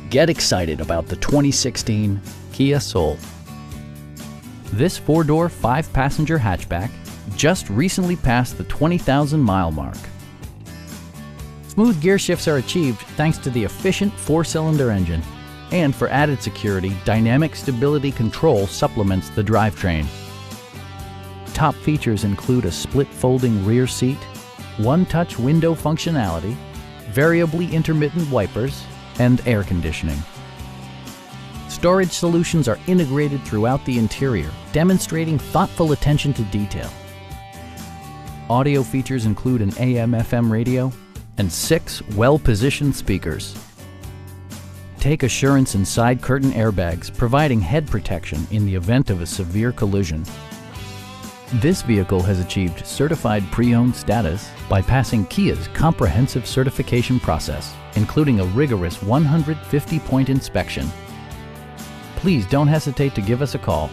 Get excited about the 2016 Kia Soul. This four-door, five-passenger hatchback just recently passed the 20,000-mile mark. Smooth gear shifts are achieved thanks to the efficient four-cylinder engine, and for added security, dynamic stability control supplements the drivetrain. Top features include a split folding rear seat, one-touch window functionality, variably intermittent wipers, and air conditioning. Storage solutions are integrated throughout the interior, demonstrating thoughtful attention to detail. Audio features include an AM/FM radio and 6 well-positioned speakers. Take assurance in side curtain airbags, providing head protection in the event of a severe collision. This vehicle has achieved certified pre-owned status by passing Kia's comprehensive certification process, including a rigorous 150-point inspection. Please don't hesitate to give us a call.